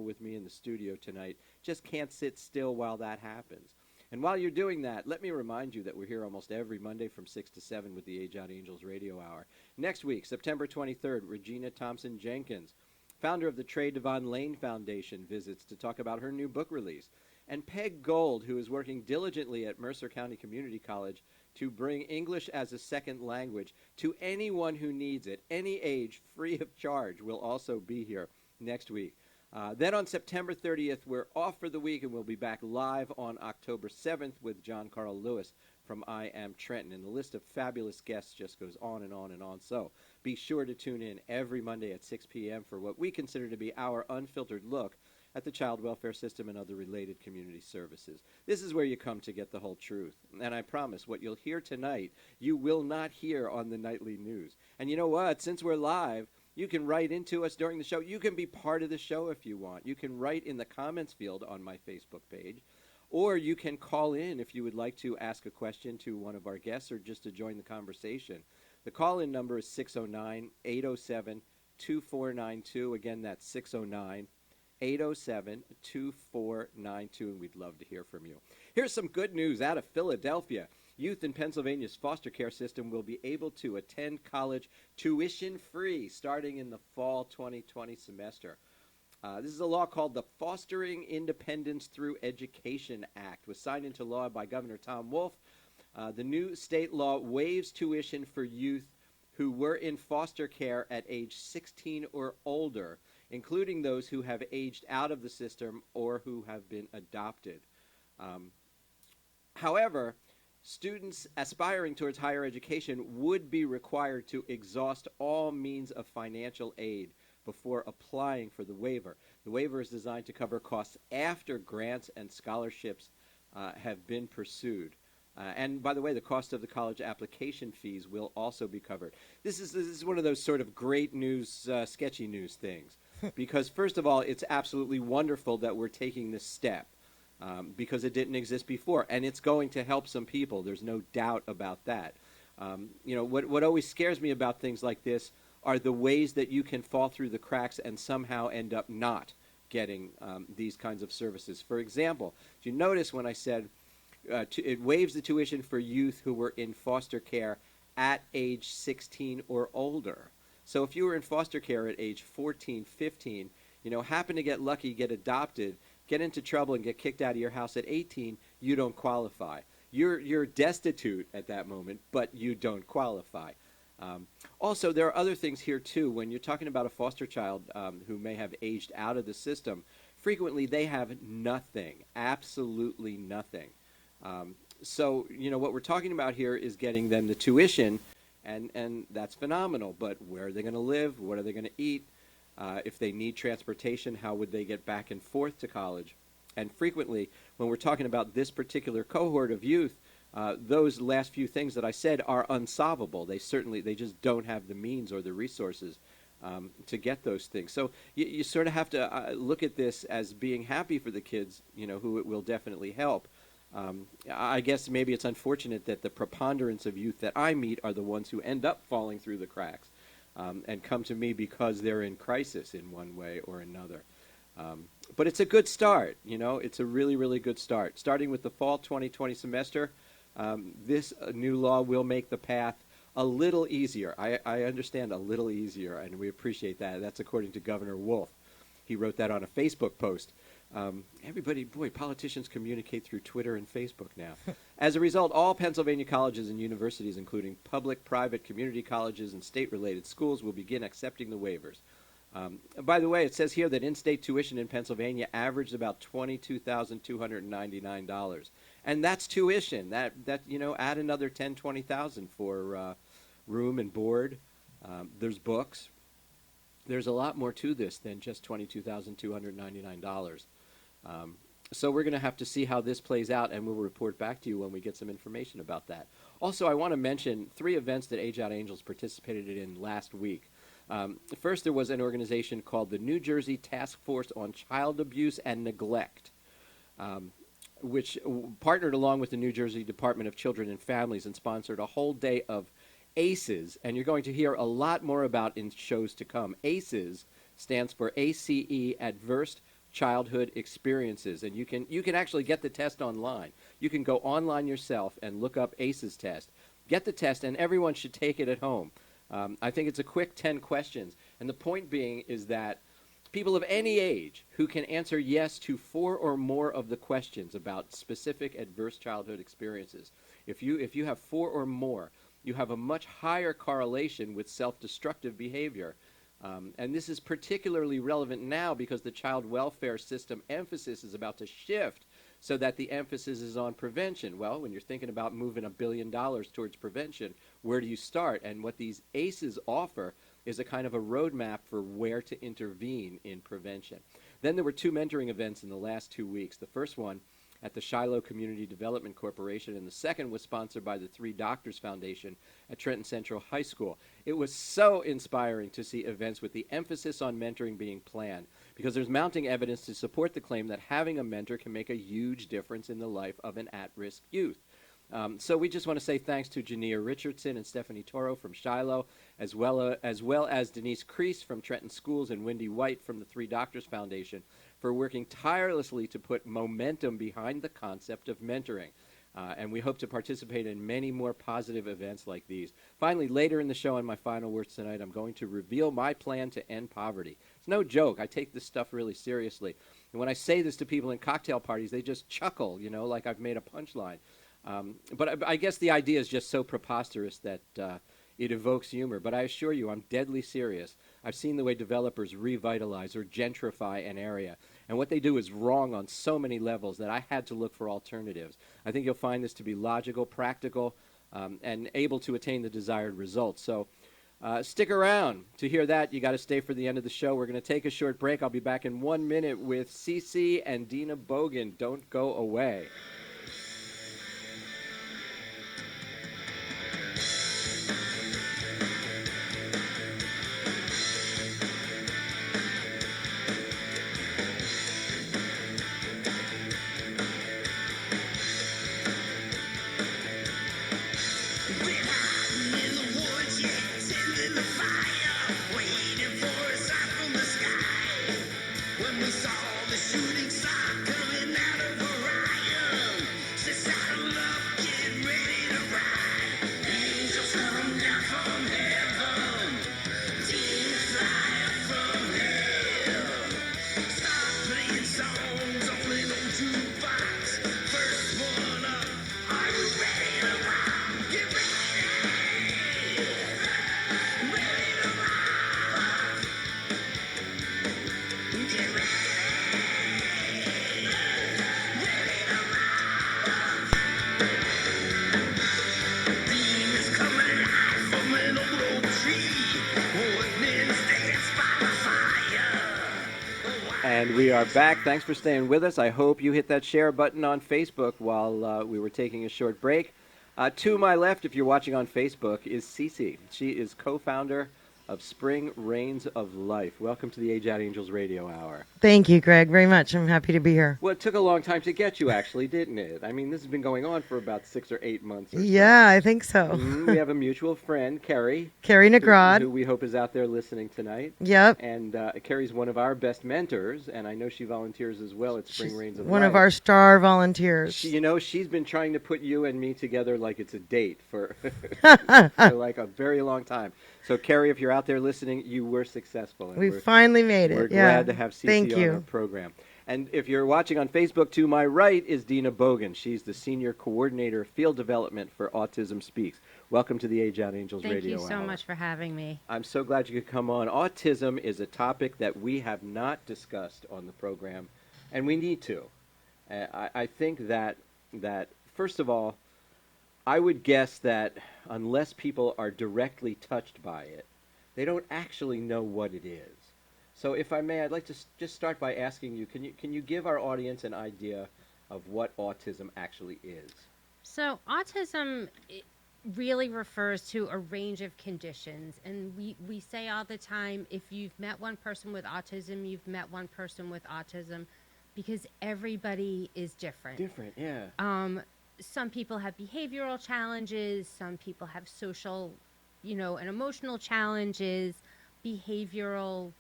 with me in the studio tonight just can't sit still while that happens. And while you're doing that, let me remind you that we're here almost every Monday from 6 to 7 with the Age Out Angels Radio Hour. Next week, September 23rd, Regina Thompson Jenkins, founder of the Trey Devon Lane Foundation, visits to talk about her new book release. And Peg Gold, who is working diligently at Mercer County Community College to bring English as a second language to anyone who needs it, any age, free of charge, will also be here next week. Then on September 30th, we're off for the week, and we'll be back live on October 7th with John Carl Lewis from I Am Trenton. And the list of fabulous guests just goes on and on and on. So be sure to tune in every Monday at 6 p.m. for what we consider to be our unfiltered look at the child welfare system and other related community services. This is where you come to get the whole truth. And I promise, what you'll hear tonight, you will not hear on the nightly news. And you know what? Since we're live, you can write into us during the show. You can be part of the show if you want. You can write in the comments field on my Facebook page, or you can call in if you would like to ask a question to one of our guests or just to join the conversation. The call-in number is 609-807-2492. Again, that's 609-807-2492, and we'd love to hear from you. Here's some good news out of Philadelphia. Youth in Pennsylvania's foster care system will be able to attend college tuition-free starting in the fall 2020 semester. This is a law called the Fostering Independence Through Education Act. It was signed into law by Governor Tom Wolf. The new state law waives tuition for youth who were in foster care at age 16 or older, including those who have aged out of the system or who have been adopted. However, students aspiring towards higher education would be required to exhaust all means of financial aid before applying for the waiver. The waiver is designed to cover costs after grants and scholarships have been pursued. And by the way, the cost of the college application fees will also be covered. This is one of those sort of great news, sketchy news things. Because first of all, it's absolutely wonderful that we're taking this step. Because it didn't exist before, and it's going to help some people. There's no doubt about that. What always scares me about things like this are the ways that you can fall through the cracks and somehow end up not getting these kinds of services. For example, did you notice when I said it waives the tuition for youth who were in foster care at age 16 or older? So if you were in foster care at age 14, 15, happen to get lucky, get adopted, get into trouble and get kicked out of your house at 18, you don't qualify. You're destitute at that moment, but you don't qualify. Also, there are other things here, too. When you're talking about a foster child who may have aged out of the system, frequently they have nothing, absolutely nothing. So, what we're talking about here is getting them the tuition, and that's phenomenal. But where are they going to live? What are they going to eat? If they need transportation, how would they get back and forth to college? And frequently, when we're talking about this particular cohort of youth, those last few things that I said are unsolvable. They just don't have the means or the resources to get those things. So you sort of have to look at this as being happy for the kids, who it will definitely help. I guess maybe it's unfortunate that the preponderance of youth that I meet are the ones who end up falling through the cracks. And come to me because they're in crisis in one way or another. But it's a good start, It's a really, really good start. Starting with the fall 2020 semester, this new law will make the path a little easier. I understand a little easier, and we appreciate that. That's according to Governor Wolf. He wrote that on a Facebook post. Politicians communicate through Twitter and Facebook now. As a result, all Pennsylvania colleges and universities, including public, private, community colleges, and state-related schools, will begin accepting the waivers. By the way, it says here that in-state tuition in Pennsylvania averaged about $22,299, and that's tuition. That add another $10,000, $20,000 for room and board. There's books. There's a lot more to this than just $22,299. So we're going to have to see how this plays out, and we'll report back to you when we get some information about that. Also, I want to mention 3 events that Age Out Angels participated in last week. First, there was an organization called the New Jersey Task Force on Child Abuse and Neglect, which partnered along with the New Jersey Department of Children and Families and sponsored a whole day of ACEs, and you're going to hear a lot more about in shows to come. ACEs stands for ACE, Adverse childhood experiences. And you can actually get the test online. You can go online yourself and look up ACEs test. Get the test, and everyone should take it at home. I think it's a quick 10 questions. And the point being is that people of any age who can answer yes to 4 or more of the questions about specific adverse childhood experiences, if you have 4 or more, you have a much higher correlation with self-destructive behavior. And this is particularly relevant now because the child welfare system emphasis is about to shift so that the emphasis is on prevention. Well, when you're thinking about moving $1 billion towards prevention, where do you start? And what these ACEs offer is a kind of a roadmap for where to intervene in prevention. Then there were 2 mentoring events in the last 2 weeks. The first one at the Shiloh Community Development Corporation, and the second was sponsored by the Three Doctors Foundation at Trenton Central High School. It was so inspiring to see events with the emphasis on mentoring being planned, because there's mounting evidence to support the claim that having a mentor can make a huge difference in the life of an at-risk youth. So we just want to say thanks to Jania Richardson and Stephanie Toro from Shiloh, as well as Denise Crease from Trenton Schools and Wendy White from the Three Doctors Foundation for working tirelessly to put momentum behind the concept of mentoring. And we hope to participate in many more positive events like these. Finally, later in the show, on my final words tonight, I'm going to reveal my plan to end poverty. It's no joke. I take this stuff really seriously. And when I say this to people in cocktail parties, they just chuckle, like I've made a punchline. But I guess the idea is just so preposterous that it evokes humor. But I assure you, I'm deadly serious. I've seen the way developers revitalize or gentrify an area. And what they do is wrong on so many levels that I had to look for alternatives. I think you'll find this to be logical, practical, and able to attain the desired results. So stick around. To hear that, you got to stay for the end of the show. We're going to take a short break. I'll be back in 1 minute with Cece and Dina Bogan. Don't go away. And we are back. Thanks for staying with us. I hope you hit that share button on Facebook while we were taking a short break. To my left, if you're watching on Facebook, is Cece. She is co-founder of Spring Reigns of Life. Welcome to the Age Out Angels Radio Hour. Thank you, Greg, very much. I'm happy to be here. Well, it took a long time to get you, actually, didn't it? I mean, this has been going on for about 6 or 8 months. Yeah, I think so. We have a mutual friend, Carrie. Carrie Nagrod. Who we hope is out there listening tonight. Yep. And Carrie's one of our best mentors, and I know she volunteers as well at Spring Reigns of Life. One of our star volunteers. She's been trying to put you and me together like it's a date for, for like a very long time. So, Carrie, if you're out there listening, you were successful. We finally made it. We're glad to have Cece on our program. And if you're watching on Facebook, to my right is Dina Bogan. She's the Senior Coordinator of Field Development for Autism Speaks. Welcome to the Age Out Angels Radio Hour. Thank you so much for having me. I'm so glad you could come on. Autism is a topic that we have not discussed on the program, and we need to. I think that first of all, I would guess that unless people are directly touched by it, they don't actually know what it is. So if I may, I'd like to just start by asking you, can you give our audience an idea of what autism actually is? So autism really refers to a range of conditions. And we say all the time, if you've met one person with autism, you've met one person with autism, because everybody is different. Different, yeah. Some people have behavioral challenges, some people have social, and emotional challenges, behavioral.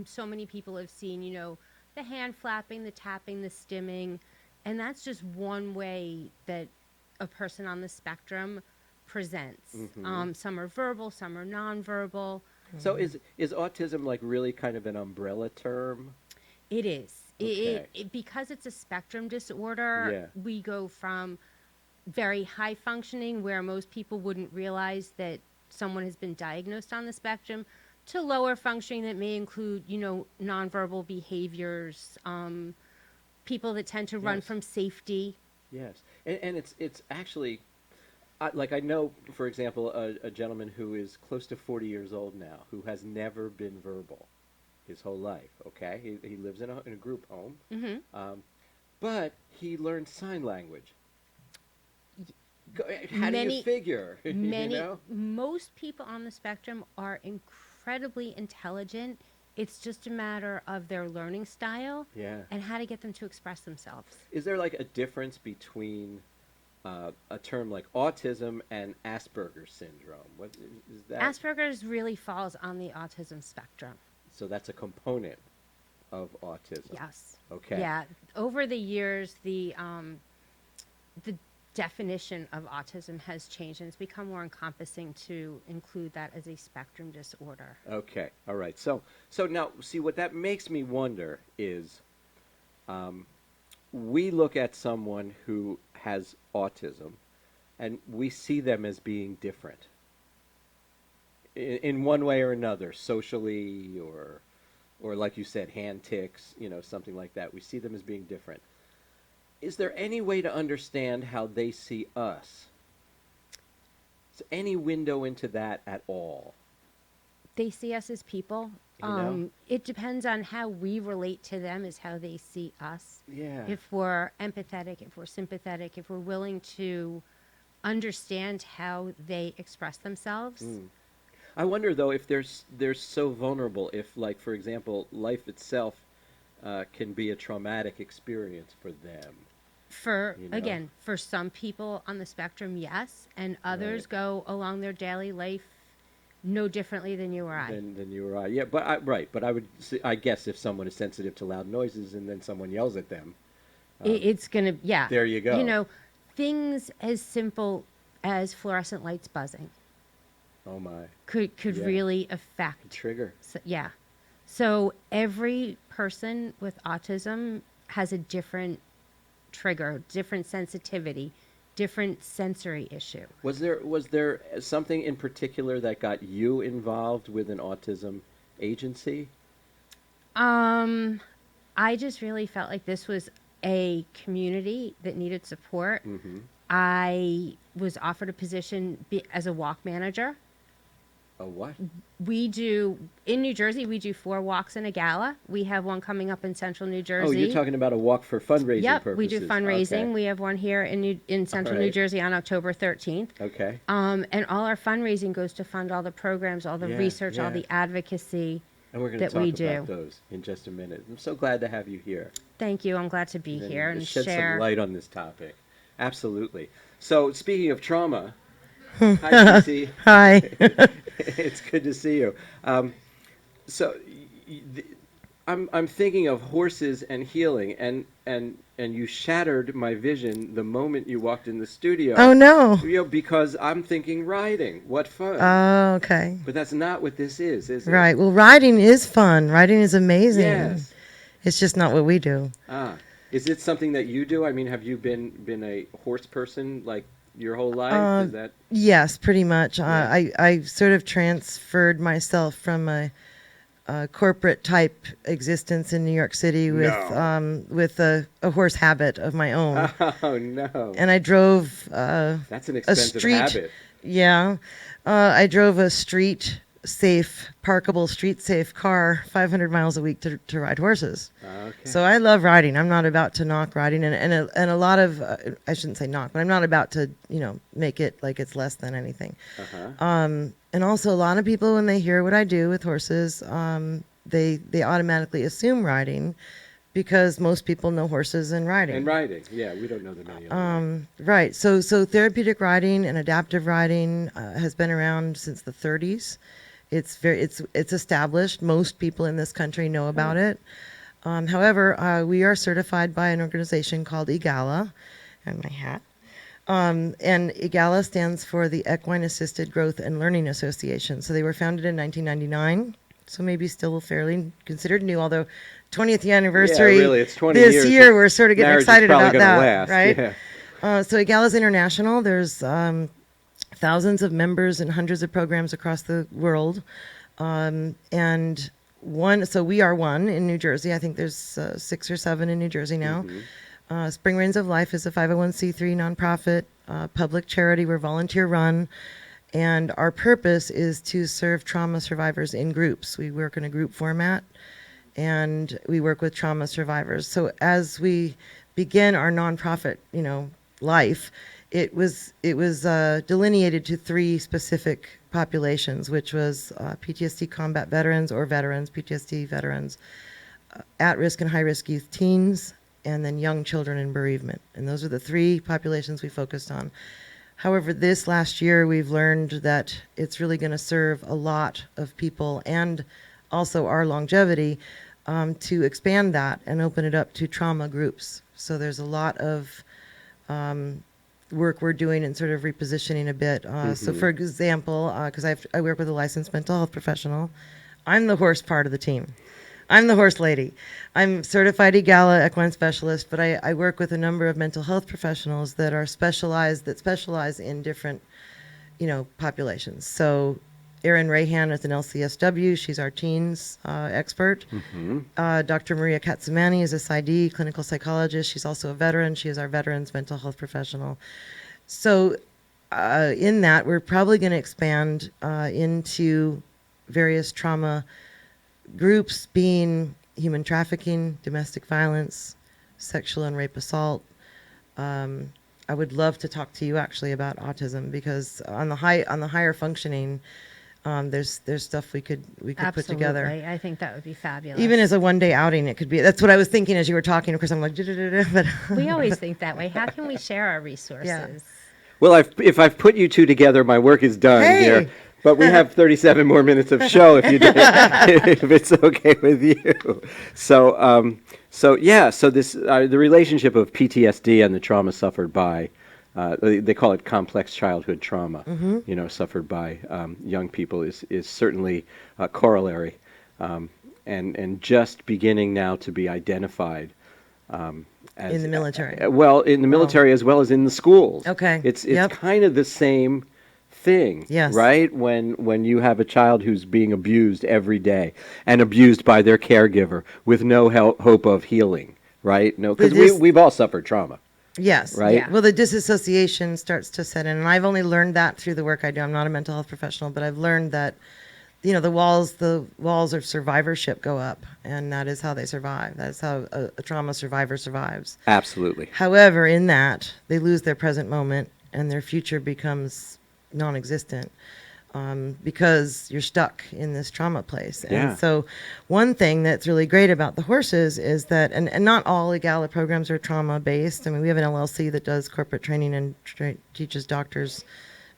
So many people have seen, the hand flapping, the tapping, the stimming, and that's just one way that a person on the spectrum presents. Some are verbal, some are nonverbal. So is autism like really kind of an umbrella term? It is. Okay. Because it's a spectrum disorder, Yeah. we go from very high functioning, where most people wouldn't realize that someone has been diagnosed on the spectrum, to lower functioning that may include, nonverbal behaviors, people that tend to run Yes. from safety. Yes, and it's actually, like I know, for example, a gentleman who is close to 40 years old now, who has never been verbal his whole life. Okay, he lives in a group home, but he learned sign language. How do you figure? Most people on the spectrum are incredibly intelligent. It's just a matter of their learning style Yeah. and how to get them to express themselves. Is there like a difference between a term like autism and Asperger's syndrome? What is that? Asperger's really falls on the autism spectrum. So that's a component of autism. Yes. Okay. Yeah. Over the years, the definition of autism has changed, and it's become more encompassing to include that as a spectrum disorder. Okay. All right. So now, see, what that makes me wonder is, we look at someone who has autism, and we see them as being different in one way or another, socially, or like you said, hand ticks, something like that. We see them as being different. Is there any way to understand how they see us? Is there any window into that at all? They see us as people. It depends on how we relate to them is how they see us. Yeah. If we're empathetic, if we're sympathetic, if we're willing to understand how they express themselves. I wonder, though, if they're so vulnerable, if, like, for example, life itself can be a traumatic experience for them. Again, for some people on the spectrum, yes, and others Right. go along their daily life no differently than you or I. Than you or I. Yeah, but I would, I guess, if someone is sensitive to loud noises and then someone yells at them, It's gonna, yeah. there you go. Things as simple as fluorescent lights buzzing Oh my, could Yeah. really affect. trigger. Yeah. So every person with autism has a different trigger, different sensitivity, different sensory issue. Was there something in particular that got you involved with an autism agency? I just really felt like this was a community that needed support. I was offered a position as a walk manager. A what? In New Jersey, we do 4 walks in a gala. We have one coming up in central New Jersey. Oh, you're talking about a walk for fundraising Yep, purposes. we do fundraising. Okay. We have one here in central New right. Jersey on October 13th. Okay. And all our fundraising goes to fund all the programs, all the Yeah, research, all yeah. the advocacy. And we're going to that we talk do. about those in just a minute. I'm so glad to have you here. Thank you. I'm glad to be here and shed share. some light on this topic. Absolutely. So, speaking of trauma, hi, Cece. Hi. It's good to see you. I'm thinking of horses and healing, and you shattered my vision the moment you walked in the studio. Oh, no. Because I'm thinking riding. What fun! Oh, okay. But that's not what this is it? Right. Well, riding is fun. Riding is amazing. Yes. It's just not what we do. Is it something that you do? I mean, have you been a horse person like your whole life? Is that? Yes, pretty much. Yeah. I sort of transferred myself from a corporate type existence in New York City with a horse habit of my own. Oh no! And I drove That's an expensive habit. Yeah, I drove a parkable street safe car 500 miles a week to ride horses. Okay. So I love riding. I'm not about to knock riding, and a lot of I shouldn't say knock, but I'm not about to make it like it's less than anything. And also a lot of people, when they hear what I do with horses, they automatically assume riding, because most people know horses and riding. And riding, yeah, we don't know the many other. Right. So therapeutic riding and adaptive riding has been around since the 30s. It's established. Most people in this country know about it. However, we are certified by an organization called EGALA, and my hat. And EGALA stands for the Equine Assisted Growth and Learning Association. So they were founded in 1999, so maybe still fairly considered new, although 20th anniversary really, it's 20 this years. year, we're sort of getting Marriage is excited probably about gonna that, last, right? yeah. So EGALA is international. There's thousands of members and hundreds of programs across the world. So we are one in New Jersey. I think there's 6 or 7 in New Jersey now. Spring Rains of Life is a 501c3 nonprofit, public charity. We're volunteer run. And our purpose is to serve trauma survivors in groups. We work in a group format, and we work with trauma survivors. So as we begin our nonprofit, life, it was delineated to 3 specific populations, which was PTSD combat veterans or veterans, PTSD veterans, at-risk and high-risk youth teens, and then young children in bereavement. And those are the 3 populations we focused on. However, this last year, we've learned that it's really going to serve a lot of people and also our longevity to expand that and open it up to trauma groups. So there's a lot of work we're doing and sort of repositioning a bit. So for example, because I work with a licensed mental health professional, I'm the horse part of the team. I'm the horse lady. I'm certified EGALA equine specialist, but I work with a number of mental health professionals that specialize in different, populations. So Erin Rahan is an LCSW. She's our teens expert. Dr. Maria Katzimani is a PsyD, clinical psychologist. She's also a veteran. She is our veterans mental health professional. So in that, we're probably going to expand into various trauma groups, being human trafficking, domestic violence, sexual and rape assault. I would love to talk to you actually about autism, because on the higher functioning, there's stuff we could put together. Absolutely. I think that would be fabulous. Even as a one-day outing, it could be. That's what I was thinking as you were talking. Of course, I'm like, but we always think that way. How can we share our resources? Yeah. Well, if I've put you 2 together, my work is done here. But we have 37 more minutes of show if it's okay with you. So this the relationship of PTSD and the trauma suffered by they call it complex childhood trauma. Suffered by young people is certainly a corollary, and just beginning now to be identified. As, in the military. In the military as well as in the schools. Okay. It's kind of the same thing, yes, right? When you have a child who's being abused every day and abused by their caregiver with no hope of healing, right? No, because we've all suffered trauma. Yes. Right. Yeah. Well, the disassociation starts to set in, and I've only learned that through the work I do. I'm not a mental health professional, but I've learned that, the walls of survivorship go up, and that is how they survive. That's how a trauma survivor survives. Absolutely. However, in that, they lose their present moment, and their future becomes non-existent because you're stuck in this trauma place. And so one thing that's really great about the horses is that, and not all EGALA programs are trauma-based. I mean, we have an LLC that does corporate training and teaches doctors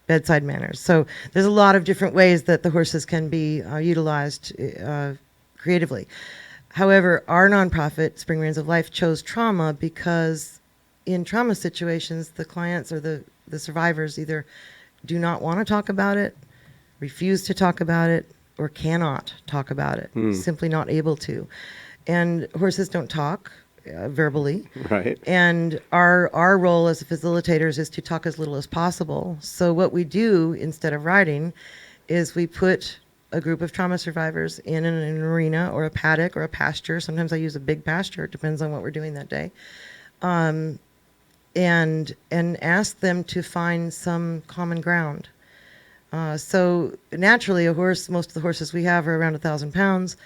bedside manners. So there's a lot of different ways that the horses can be utilized creatively. However, our nonprofit, Spring Rains of Life, chose trauma because in trauma situations, the clients or the survivors either do not want to talk about it, refuse to talk about it, or cannot talk about it, simply not able to. And horses don't talk verbally. Right. And our role as facilitators is to talk as little as possible. So what we do instead of riding is we put a group of trauma survivors in an arena or a paddock or a pasture. Sometimes I use a big pasture. It depends on what we're doing that day. And ask them to find some common ground. So naturally, most of the horses we have are around 1,000 pounds.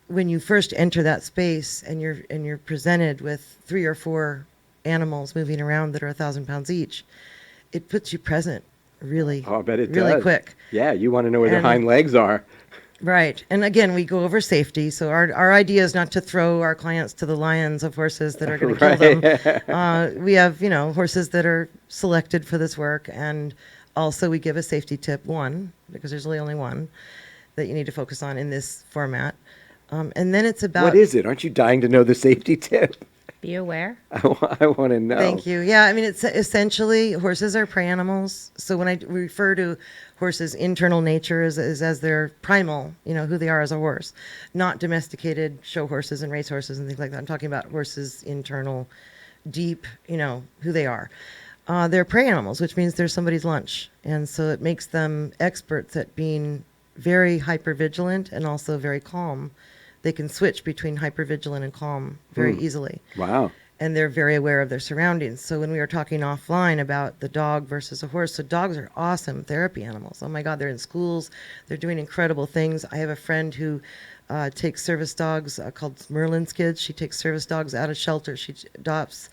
When you first enter that space and you're presented with 3 or 4 animals moving around that are 1,000 pounds each, it puts you present really, I bet it really does. Quick. Yeah, you want to know where their hind legs are. Right. And again, we go over safety. So our idea is not to throw our clients to the lions of horses that are going to kill them. We have, horses that are selected for this work. And also we give a safety tip, 1, because there's really only 1 that you need to focus on in this format. And then it's about What is it? Aren't you dying to know the safety tip? Be aware. I want to know. Thank you. Yeah, I mean, it's essentially horses are prey animals. So when I refer to horses' internal nature is as their primal, who they are as a horse, not domesticated show horses and race horses and things like that. I'm talking about horses' internal, deep, who they are. They're prey animals, which means they're somebody's lunch. And so it makes them experts at being very hypervigilant and also very calm. They can switch between hypervigilant and calm very easily. Wow. And they're very aware of their surroundings. So when we were talking offline about the dog versus a horse, so dogs are awesome therapy animals. Oh my God, they're in schools. They're doing incredible things. I have a friend who takes service dogs called Merlin's Kids. She takes service dogs out of shelter. She adopts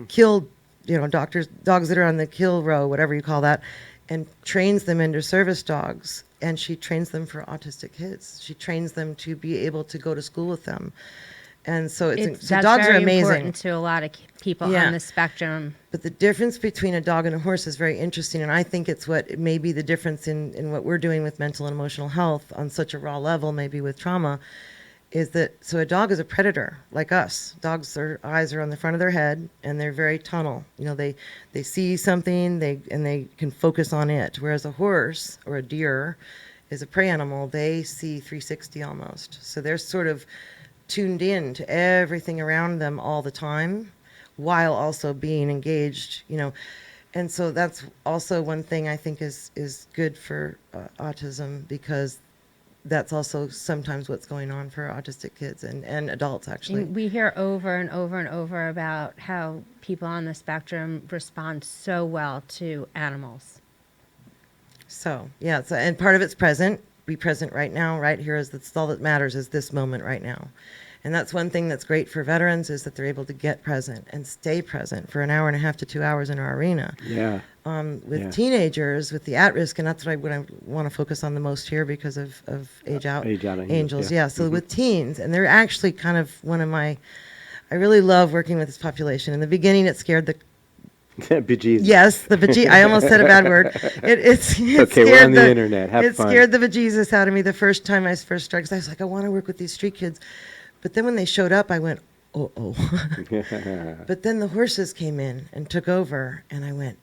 killed, dogs that are on the kill row, whatever you call that, and trains them into service dogs. And she trains them for autistic kids. She trains them to be able to go to school with them. And so so That's dogs very are amazing. important to a lot of people Yeah. on the spectrum. But the difference between a dog and a horse is very interesting. And I think it's what may be the difference in what we're doing with mental and emotional health on such a raw level, maybe with trauma, is that so a dog is a predator like us. Dogs, their eyes are on the front of their head and they're very tunnel. They see something and they can focus on it. Whereas a horse or a deer is a prey animal. They see 360 almost. So they're sort of tuned in to everything around them all the time while also being engaged, And so that's also one thing I think is good for autism, because that's also sometimes what's going on for autistic kids and adults, actually. We hear over and over and over about how people on the spectrum respond so well to animals. So, yeah, and part of it's present. Be present right now, right here. That's all that matters, is this moment right now. And that's one thing that's great for veterans, is that they're able to get present and stay present for an hour and a half to 2 hours in our arena. Yeah. With teenagers, with the at-risk, and that's what I want to focus on the most here because of age out angels. Yeah. So with teens, and they're actually kind of I really love working with this population. In the beginning, it scared the bejesus. Yes, the bejesus. I almost said a bad word. It okay, we're on the internet. Have fun. It scared the bejesus out of me the first time I first started, because I was like, I want to work with these street kids. But then when they showed up, I went, oh. But then the horses came in and took over, and I went,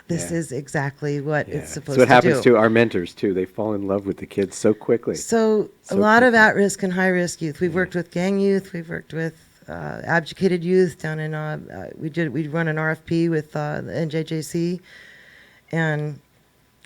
this is exactly what it's supposed to do. So it happens to our mentors, too. They fall in love with the kids so quickly. So a lot of at-risk and high-risk youth. We've worked with gang youth. We've worked with abdicated youth down in, we run an RFP with the NJJC. And,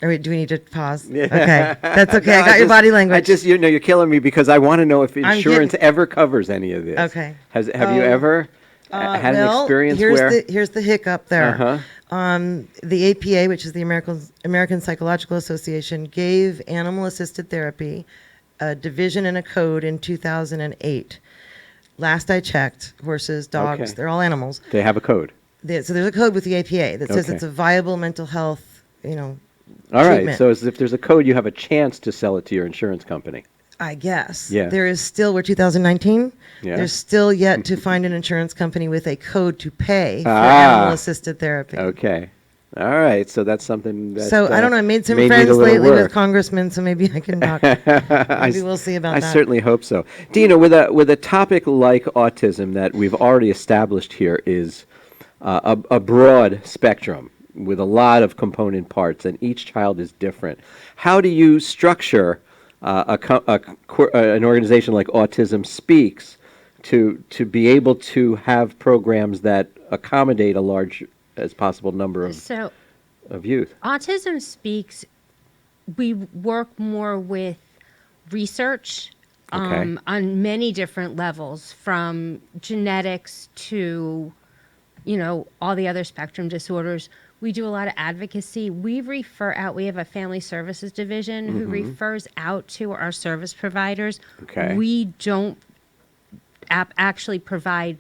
do we need to pause? Yeah. Okay, that's okay. No, I got your body language. You're killing me, because I want to know if insurance ever covers any of this. Okay. Have you ever had an experience where? Here's the hiccup there. Uh-huh. The APA, which is the American Psychological Association, gave animal-assisted therapy a division and a code in 2008. Last I checked, horses, dogs, they're all animals. They have a code. So there's a code with the APA that says it's a viable mental health, All right. treatment. So if there's a code, you have a chance to sell it to your insurance company. I guess. Yeah. There is still, we're 2019. Yeah. There's still yet to find an insurance company with a code to pay for animal-assisted therapy. Okay. All right. So that's something that. So I don't know. I made some may need friends a little lately work. with congressmen, so maybe I can talk. Maybe we'll see about I that. certainly hope so. Dina, with a topic like autism that we've already established here is a broad spectrum with a lot of component parts, and each child is different. How do you structure an organization like Autism Speaks to be able to have programs that accommodate a large as possible number of youth? Autism Speaks, we work more with research on many different levels, from genetics to, all the other spectrum disorders. We do a lot of advocacy. We refer out. We have a family services division who refers out to our service providers. Okay. We don't actually provide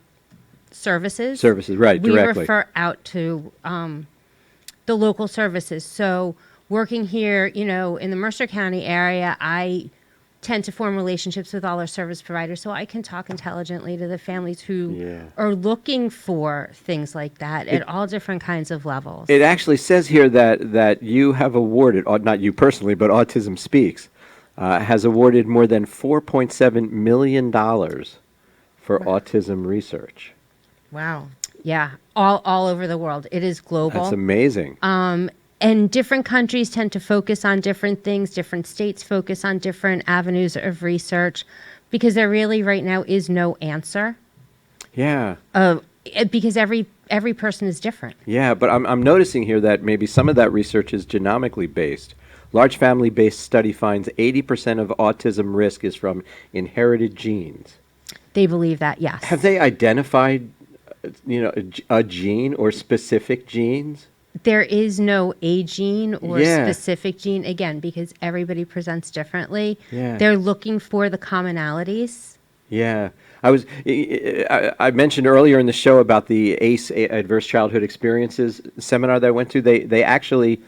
services. Services, right, directly. We refer out to the local services. So working here, in the Mercer County area, I tend to form relationships with all our service providers, so I can talk intelligently to the families who are looking for things like that at all different kinds of levels. It actually says here that you have awarded, not you personally, but Autism Speaks, has awarded more than $4.7 million for autism research. Wow. Yeah, all over the world. It is global. That's amazing. And different countries tend to focus on different things. Different states focus on different avenues of research because there really right now is no answer. Yeah. Because every person is different. Yeah, but I'm noticing here that maybe some of that research is genomically based. Large family-based study finds 80% of autism risk is from inherited genes. They believe that, yes. Have they identified, a gene or specific genes? There is no a gene or Yeah. specific gene, again, because everybody presents differently. Yeah. They're looking for the commonalities. Yeah. I mentioned earlier in the show about the ACE, Adverse Childhood Experiences seminar that I went to. They actually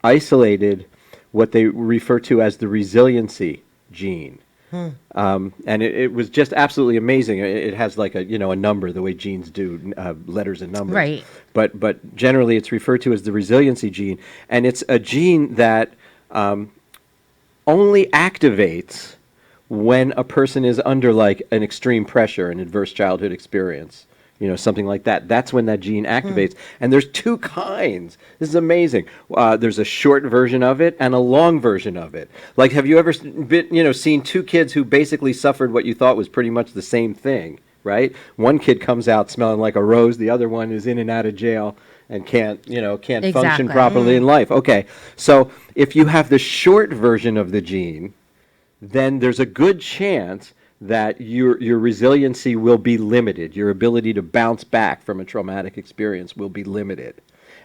isolated what they refer to as the resiliency gene. And it was just absolutely amazing. It has like a number, the way genes do, letters and numbers. Right. But generally it's referred to as the resiliency gene. And it's a gene that only activates when a person is under like an extreme pressure, an adverse childhood experience, something like that. That's when that gene activates. And there's two kinds. This is amazing. There's a short version of it and a long version of it. Like, have you ever seen two kids who basically suffered what you thought was pretty much the same thing, right? One kid comes out smelling like a rose. The other one is in and out of jail and can't function Exactly. properly in life. Okay. So if you have the short version of the gene, then there's a good chance that your resiliency will be limited. Your ability to bounce back from a traumatic experience will be limited.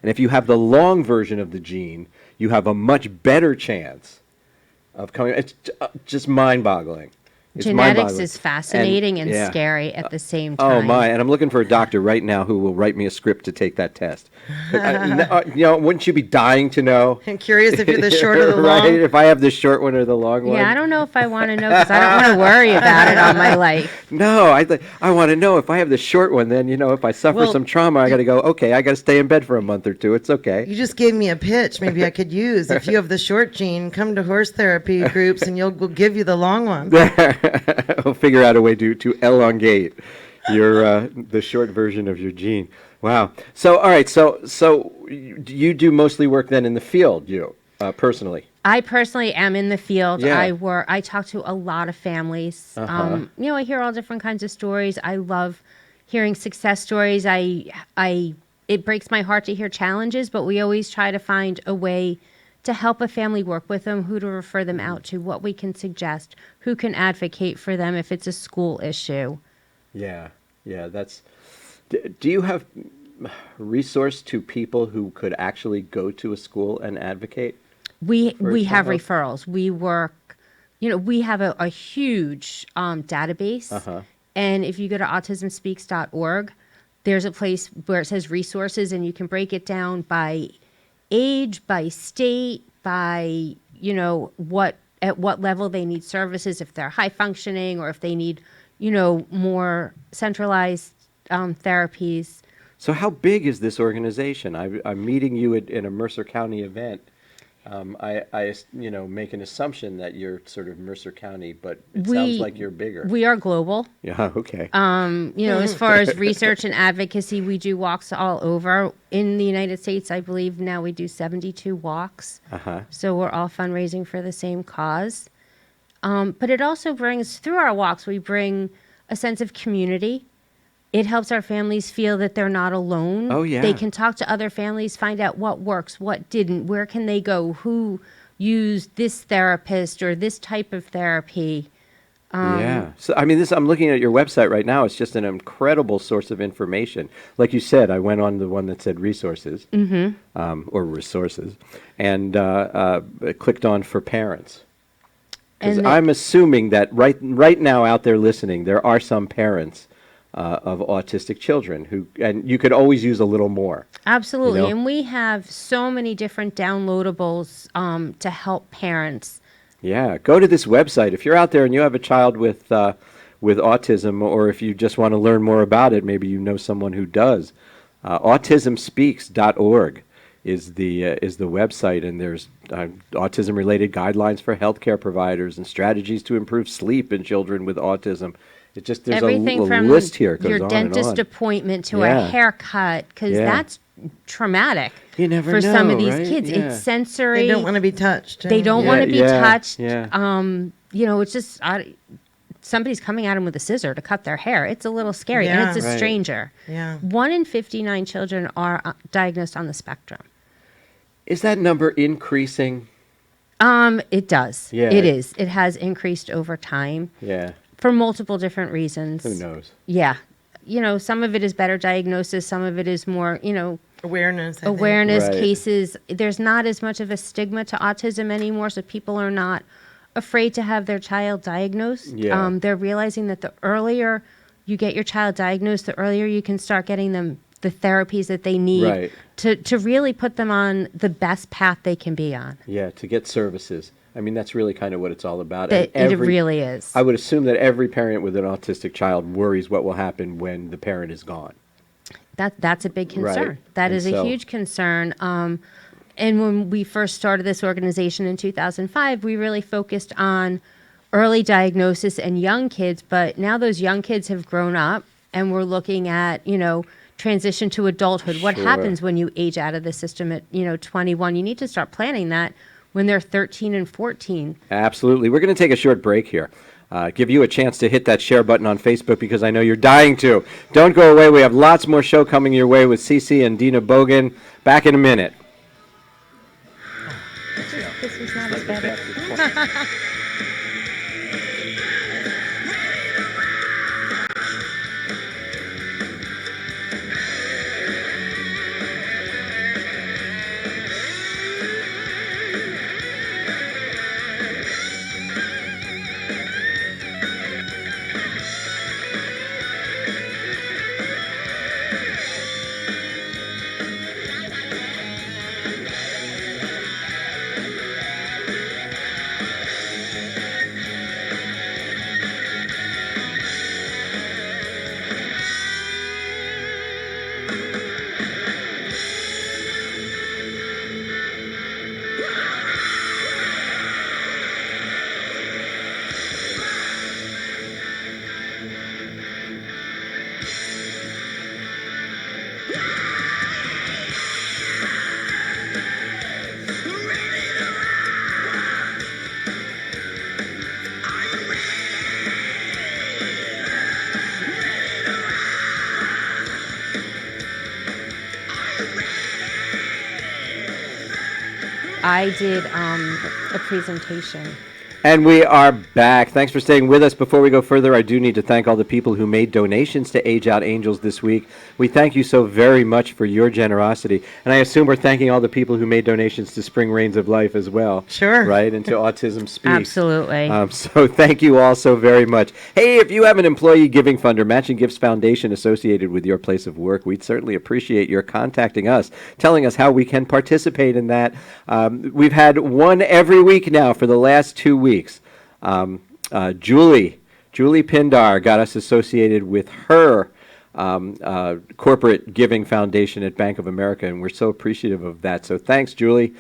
And if you have the long version of the gene, you have a much better chance of coming. It's just mind-boggling. It's Genetics mind-boggling. is fascinating and yeah. scary at the same Oh time. my! And I'm looking for a doctor right now who will write me a script to take that test. Wouldn't you be dying to know? I'm curious if you're the short or the long. Right? If I have the short one or the long one. Yeah, I don't know if I want to know because I don't want to worry about it all my life. No, I want to know if I have the short one. Then if I suffer Well, some trauma, I got to go. Okay, I got to stay in bed for a month or two. It's okay. You just gave me a pitch. Maybe I could use. If you have the short gene, come to horse therapy groups, and we'll give you the long one. We'll figure out a way to elongate your the short version of your gene. Wow. So all right. So you do mostly work then in the field, personally. I personally am in the field. Yeah. I talk to a lot of families. Uh-huh. I hear all different kinds of stories. I love hearing success stories. It breaks my heart to hear challenges, but we always try to find a way to help a family work with them, who to refer them out to, what we can suggest, who can advocate for them if it's a school issue. Yeah. That's. Do you have resource to people who could actually go to a school and advocate? We have child? referrals. We work, we have a huge database. Uh-huh. And if you go to autismspeaks.org, there's a place where it says resources, and you can break it down by age, by state, by, at what level they need services, if they're high functioning or if they need, more centralized therapies. So how big is this organization? I'm meeting you in a Mercer County event. I make an assumption that you're sort of Mercer County, but it sounds like you're bigger. We are global. Yeah, okay. As far as research and advocacy, we do walks all over. In the United States, I believe now we do 72 walks. Uh-huh. So we're all fundraising for the same cause. But it also brings, through our walks, we bring a sense of community. It helps our families feel that they're not alone. Oh, yeah. They can talk to other families, find out what works, what didn't, where can they go, who used this therapist or this type of therapy. Yeah. So, I'm looking at your website right now. It's just an incredible source of information. Like you said, I went on the one that said resources, or resources, and clicked on for parents. Because I'm assuming that right now out there listening, there are some parents of autistic children and you could always use a little more. Absolutely. And we have so many different downloadables to help parents. Yeah, go to this website. If you're out there and you have a child with autism, or if you just want to learn more about it, maybe you know someone who does, autismspeaks.org is the website, and there's autism-related guidelines for healthcare providers and strategies to improve sleep in children with autism. It just there's Everything a from list here. It goes your on dentist and on. appointment to Yeah. a haircut, because Yeah. that's traumatic You never for some of know, these right? kids. Yeah. It's sensory. They don't want to be touched. They don't want to be Yeah, touched. yeah. It's just somebody's coming at them with a scissor to cut their hair. It's a little scary, and Yeah. it's a Right. stranger. Yeah. 1 in 59 children are diagnosed on the spectrum. Is that number increasing? It does. Yeah. It is. It has increased over time Yeah. for multiple different reasons. Who knows? Yeah. Some of it is better diagnosis. Some of it is more, Awareness. I think. awareness Right. cases. There's not as much of a stigma to autism anymore, so people are not afraid to have their child diagnosed. Yeah. They're realizing that the earlier you get your child diagnosed, the earlier you can start getting them the therapies that they need Right. to really put them on the best path they can be on. Yeah, to get services. I mean, that's really kind of what it's all about. That And it really is. I would assume that every parent with an autistic child worries what will happen when the parent is gone. That's a big Right. concern. That And is a so- huge concern. And when we first started this organization in 2005, we really focused on early diagnosis and young kids. But now those young kids have grown up, and we're looking at, transition to adulthood. What Sure. happens when you age out of the system at, 21? You need to start planning that when they're 13 and 14. Absolutely. We're going to take a short break here. Give you a chance to hit that share button on Facebook because I know you're dying to. Don't go away. We have lots more show coming your way with Cece and Dina Bogan. Back in a minute. This was not as bad. I did a presentation. And we are back. Thanks for staying with us. Before we go further, I do need to thank all the people who made donations to Age Out Angels this week. We thank you so very much for your generosity. And I assume we're thanking all the people who made donations to Spring Reigns of Life as well. Sure. Right? And to Autism Speaks. Absolutely. So thank you all so very much. Hey, if you have an employee giving fund or matching gifts foundation associated with your place of work, we'd certainly appreciate your contacting us, telling us how we can participate in that. We've had one every week now for the last 2 weeks. Julie Pindar got us associated with her corporate giving foundation at Bank of America, and we're so appreciative of that. So thanks, Julie.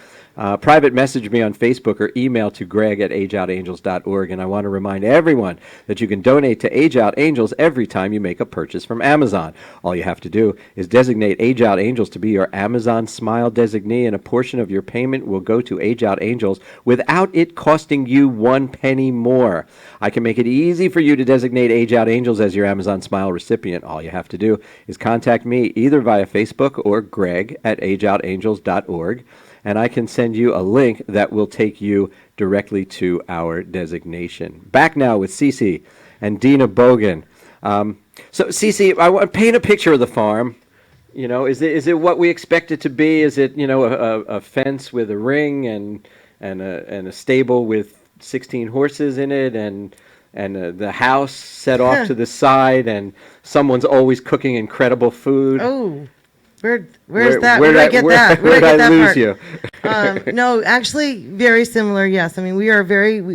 Private message me on Facebook or email to greg@ageoutangels.org. And I want to remind everyone that you can donate to Age Out Angels every time you make a purchase from Amazon. All you have to do is designate Age Out Angels to be your Amazon Smile designee, and a portion of your payment will go to Age Out Angels without it costing you 1 penny more. I can make it easy for you to designate Age Out Angels as your Amazon Smile recipient. All you have to do is contact me either via Facebook or greg@ageoutangels.org. And I can send you a link that will take you directly to our designation. Back now with Cece and Dina Bogan. So, Cece, I want to paint a picture of the farm. You know, is it what we expect it to be? Is it, a fence with a ring and a stable with 16 horses in it and the house set off to the side and someone's always cooking incredible food? Oh. Where's that? Where did I get that? Where did I lose you? No, actually, very similar. Yes, I mean we are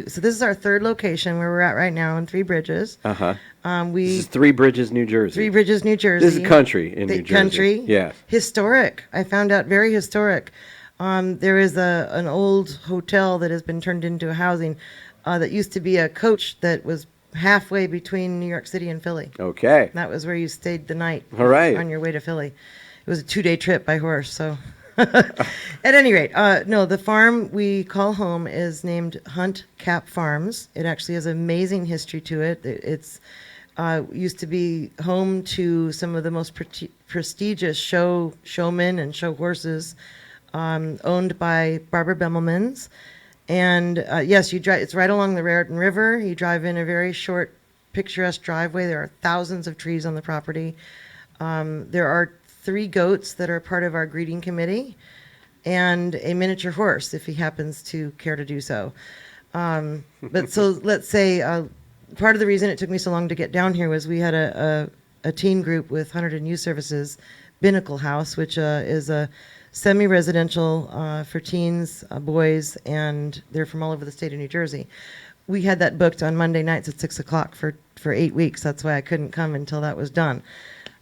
so this is our third location where we're at right now in Three Bridges. This is Three Bridges, New Jersey. Three Bridges, New Jersey. This is country in The New Jersey. country. Yes. Historic. I found out very historic. There is an old hotel that has been turned into a housing that used to be a coach that was halfway between New York City and Philly. Okay. That was where you stayed the night. All right. On your way to Philly. It was a 2-day trip by horse, so. At any rate, no, the farm we call home is named Hunt Cap Farms. It actually has amazing history to it. It's used to be home to some of the most prestigious showmen and show horses, owned by Barbara Bemmelmans. And yes, you drive. It's right along the Raritan River. You drive in a very short, picturesque driveway. There are thousands of trees on the property. There are 3 goats that are part of our greeting committee, and a miniature horse if he happens to care to do so. But so let's say part of the reason it took me so long to get down here was we had a teen group with Hunterdon Youth Services, Binnacle House, which is a semi-residential for teens, boys, and they're from all over the state of New Jersey. We had that booked on Monday nights at 6 o'clock for 8 weeks. That's why I couldn't come until that was done.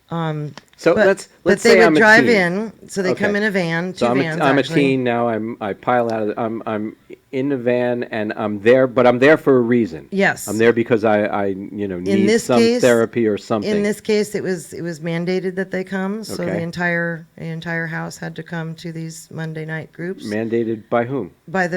So let's but say they would I'm a drive teen. in, so they come in a van, So two vans. I'm a actually. teen now. I pile out of I'm in the van and I'm there, but I'm there for a reason. Yes. I'm there because I need this some case- therapy or something. In this case, it was mandated that they come, so the Okay. entire house had to come to these Monday night groups Mandated by whom? by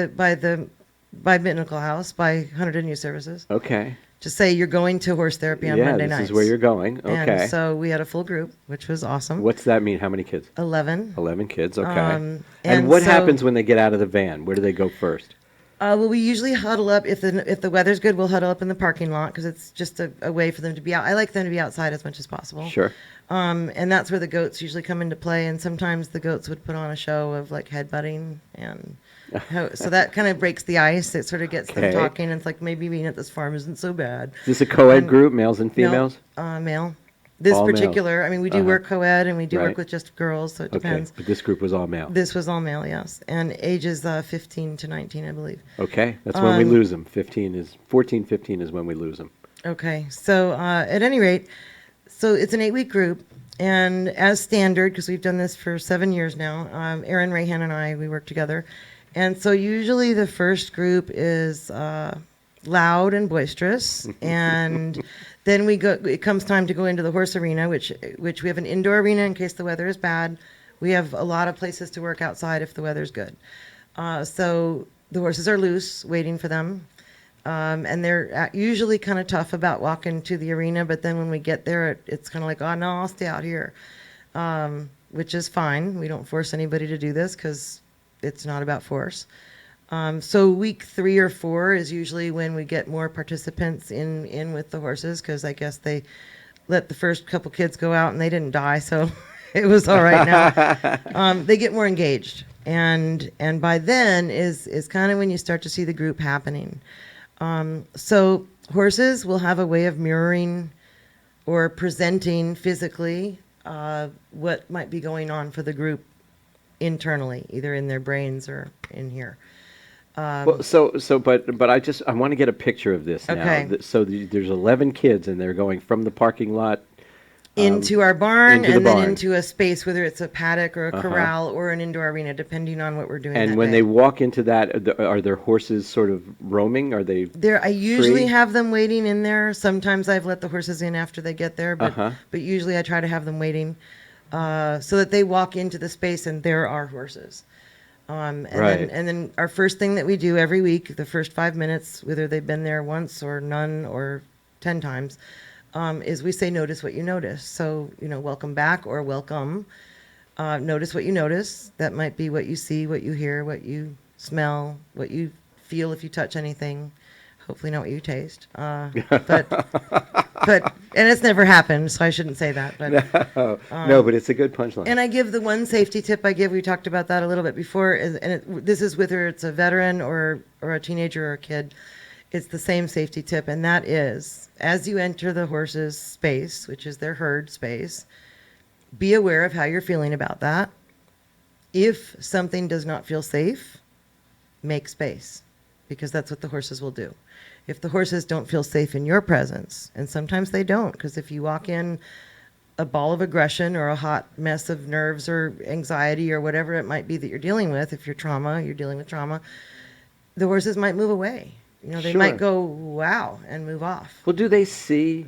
Binnacle House, by Hunterdon Youth Services, Okay. to say you're going to horse therapy on Yeah, Monday this nights. is where you're going. Okay. And so we had a full group, which was awesome. What's that mean? How many kids? 11. 11 kids. Okay. And and what so- happens when they get out of the van? Where do they go first? Well, we usually huddle up if the weather's good. We'll huddle up in the parking lot because it's just a way for them to be out. I like them to be outside as much as possible. Sure. And that's where the goats usually come into play. And sometimes the goats would put on a show of like headbutting, and so that kind of breaks the ice. It sort of gets Okay. them talking. And it's like maybe being at this farm isn't so bad. Is this a co-ed group, males and females? No, male. This All males. particular, I mean, we do work co-ed and we do Right. work with just girls, so it Okay. depends. But this group was all male. This was all male, yes, and ages 15 to 19, I believe. Okay. That's when we lose them. 14, 15 is when we lose them. Okay, so at any rate, so it's an 8-week group, and as standard, because we've done this for 7 years now, Erin Rahan and I, we work together, and so usually the first group is loud and boisterous, and then it comes time to go into the horse arena, which we have an indoor arena in case the weather is bad. We have a lot of places to work outside if the weather's good. So the horses are loose, waiting for them. And they're usually kind of tough about walking to the arena, but then when we get there, it's kind of like, oh, no, I'll stay out here, which is fine. We don't force anybody to do this because it's not about force. So week 3 or 4 is usually when we get more participants in with the horses, because I guess they let the first couple kids go out and they didn't die, so it was all right now. They get more engaged, and by then is kind of when you start to see the group happening. So horses will have a way of mirroring or presenting physically what might be going on for the group internally, either in their brains or in here. Well, but I want to get a picture of this Okay. now. So there's 11 kids, and they're going from the parking lot Into our barn, into the and then barn. into a space, whether it's a paddock or a corral or an indoor arena, depending on what we're doing. And that when day. they walk into that, are their horses sort of roaming? Are they? I usually free? have them waiting in there. Sometimes I've let the horses in after they get there, but usually I try to have them waiting so that they walk into the space and there are horses. Right. Then our first thing that we do every week, the first 5 minutes, whether they've been there once or none or 10 times, is we say, notice what you notice. So, welcome back or welcome. Notice what you notice. That might be what you see, what you hear, what you smell, what you feel if you touch anything. Hopefully not what you taste. But and it's never happened, so I shouldn't say that. But No, but it's a good punchline. and I give the one safety tip I give. We talked about that a little bit before, this is whether it's a veteran or a teenager or a kid. It's the same safety tip, and that is, as you enter the horse's space, which is their herd space, be aware of how you're feeling about that. If something does not feel safe, make space, because that's what the horses will do. If the horses don't feel safe in your presence, and sometimes they don't, because if you walk in a ball of aggression or a hot mess of nerves or anxiety or whatever it might be that you're dealing with, if you're dealing with trauma, the horses might move away. They Sure. might go, wow, and move off. Well, do they see?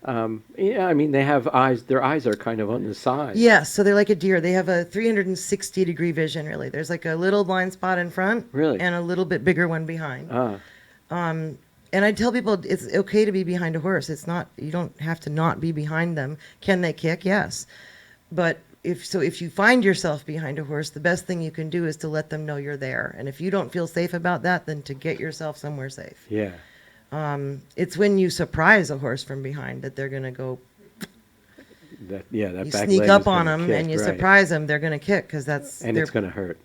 Yeah, I mean, they have eyes. Their eyes are kind of on the side. Yes, so they're like a deer. They have a 360-degree vision, really. There's like a little blind spot in front Really? and a little bit bigger one behind. Ah, And I tell people it's okay to be behind a horse. It's not, you don't have to not be behind them. Can they kick? Yes. But if you find yourself behind a horse, the best thing you can do is to let them know you're there. And if you don't feel safe about that, then to get yourself somewhere safe. yeah. It's when you surprise a horse from behind that they're going to go, That you back sneak leg up is on gonna them kick, and you right. surprise them, they're going to kick because that's And their, it's going to hurt.